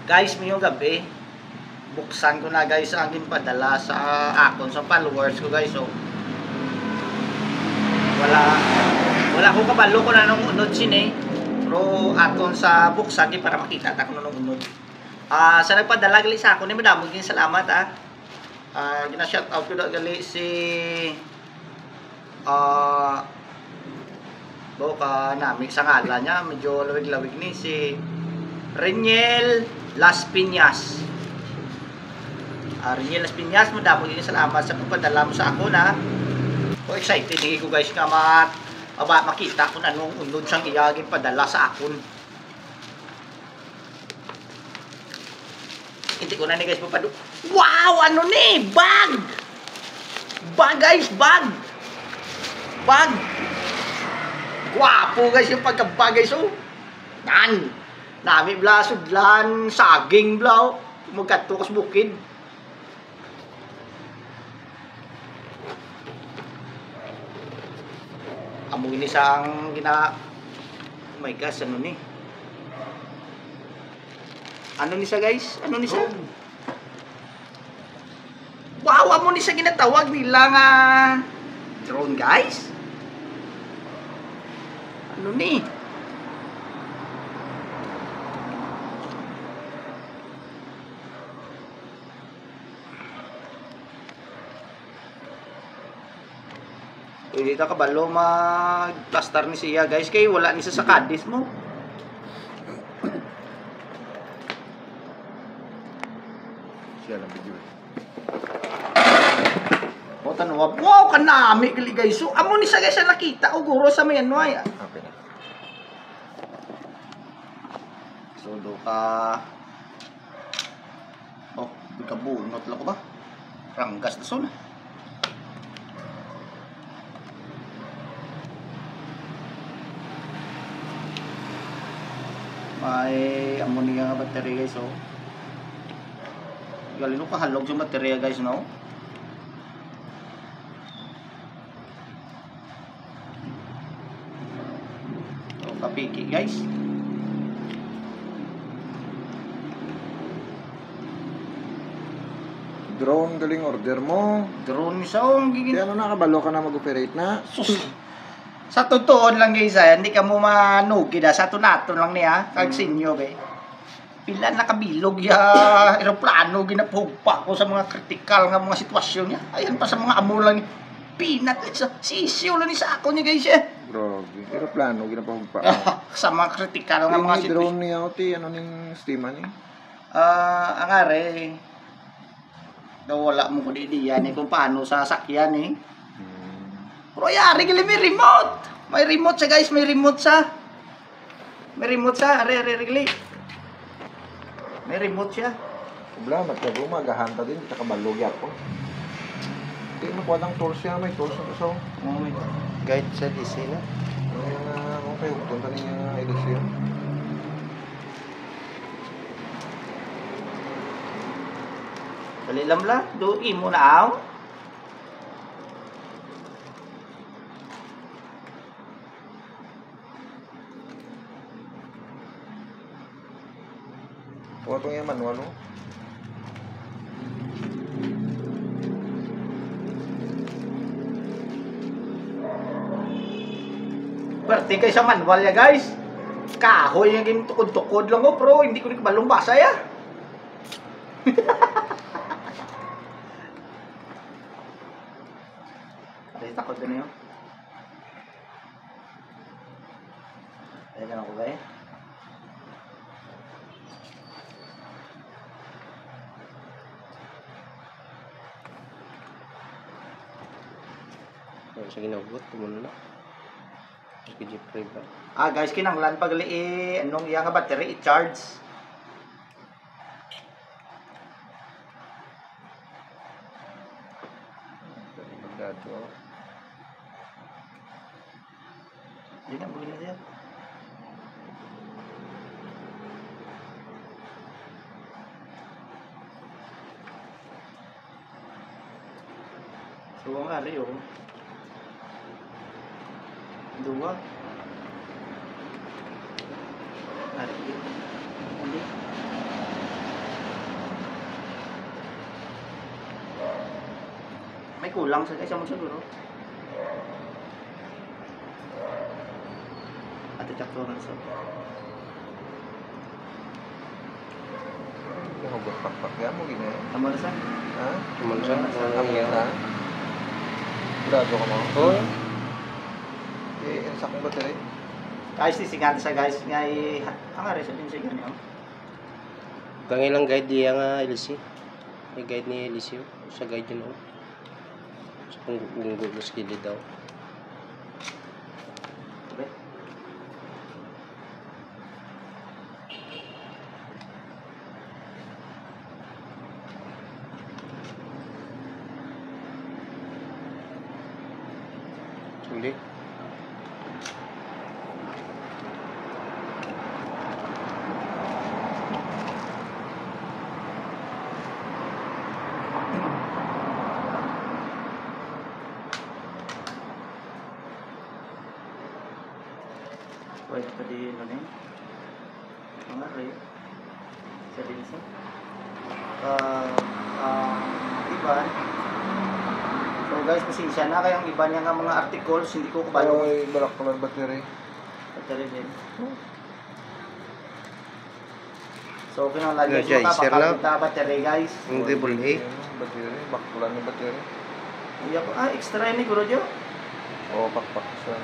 Guys, ngayong gabi, buksan ko na guys ang aking padala sa akon sa followers ko guys. So, wala ko kabalo ko na nung unod sini. Pero aton sa buksan di para makita ta ko nung unod. Sa nagpadala gali sa akon ni madamo gyud salamat gina-shout out ko na gali si ka namig sa ngalan niya, medyo lawig-lawig ni si Reniel Las Piñas. Reniel Las Piñas, madamo gyud salamat sa pagpadala mo sa ako na. Excited hindi ko guys nga makita kung anong unod siyang iyagin padala sa akon. Hindi ko na ni guys papadu. Wow! Ano ni? Bag! Bag guys! Bag! Bag! Gwapo guys yung pagkabag guys. Oh! Yan! Nami bla sudlan saging bla. Magkato kas bukid. Amo ini sang oh my gosh, ano ni? Ano ni siya guys? Ano ni siya? Wow, amo ni siya ginatawag bilang drone guys. Ano ni? Hindi ka kabalo mag-plaster ni siya guys kay wala ni sa kadis mo. Siya lang video. O tanong, wow kanami gali guys. So amo ni siya guys nakita o guro sa may ano ay. Okay na. So do ka kabunot lang ko ba? Ranggas na so na. May ammonia nga baterya guys. Oh. Galing ko kahalog yung baterya guys no. So, kapiki guys. Drone galing order mo. Drone sa gigin. Kaya ano nakabalo ka na mag-operate na? Sus. Sa totoo lang guys hindi ka mo manugi da sa tunaton lang niya kag sinyo be. Pila nakabilog ya eroplano ginapugpa ko sa mga critical nga mga sitwasyon niya. Ayan pa sa mga amo lang pinat sa sisiw lang ni sa ako niya guys eh. Grabe. Aeroplano ginapahugpa. Sa mga critical nga mga sitwasyon. Drone niya o ti ano ning steamer ni? Ang are daw wala mo ko di diyan kung paano sa sakyan eh. Pero yari gali may remote. May remote siya guys, may remote siya. May remote siya, are gali. May remote siya. Problema ka bro, magahanta din kita kabalog yapo. Di makuha ng tools siya, may tools na so. Guide sa DC na. Okay, punta niya edisyon. Dali lang la, do imo na aw. Huwag itong yung manual, no? Pwerte kayo sa manual ya guys. Kahoy yung gintukod-tukod lang ko, bro. Hindi ko rin kabalong basa ya. Ay, takot ka na yun. Ayan na ako ba eh. Sa ginagot, tumulo na. Jeep drive ba? Guys, kinanglan pag anong iyang battery i-charge. Pagdato. Hindi na, buli na siya. So, ang ari yun. Dua. Ari yun. Hindi. Ay, kulang sa isa mo siguro. At itakturan sa. Yung hugot pakpak yan mo gina. Tama na sa. Ha? Cuman siya. Ang yan ha? Grado ka mo? Oo. Eh, sa kong battery. Guys, sisingan sa guys. Ngay, ang ares din siya ganyan. Kangilang guide diya nga LC. May guide ni LC. Sa guide yun. Sa kung lunggo mo sa gilid daw. Diba? Uli. Pwede pa din ano yun. Ang ares. Sa din sa. Iban. So guys, pasensya na kayang iba niya nga mga articles, hindi ko kabalo. Ay, balak ko lang battery. Battery din. So, pinang lagi Yeah, ko sir, no? kapag battery guys. Ang double A. Battery, bakkulan ng battery. Iya ko, extra yan ni Guro Jo. Oo, pakpak siya.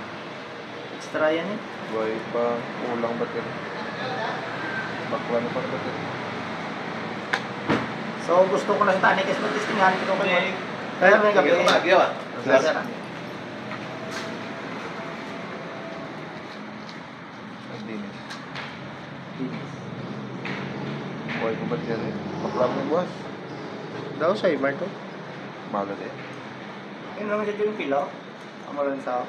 Extra yan eh. Buhay pa, ulang battery. Bakkulan pa ng battery. So, gusto ko na sa tani kasi mag-testingan ko kayo. Kaya may gabi. Sir. Ang dinis. Buhay ko battery. Bakkulan mo buwas. Daw sa Imar to. Malat eh. Yun naman siya yung pila. Ang malang sa.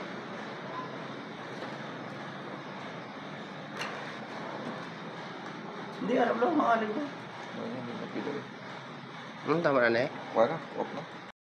Hindi, alam lang, mga alim ko. Ano, hindi na pila eh. Tama na eh. Wala, off na.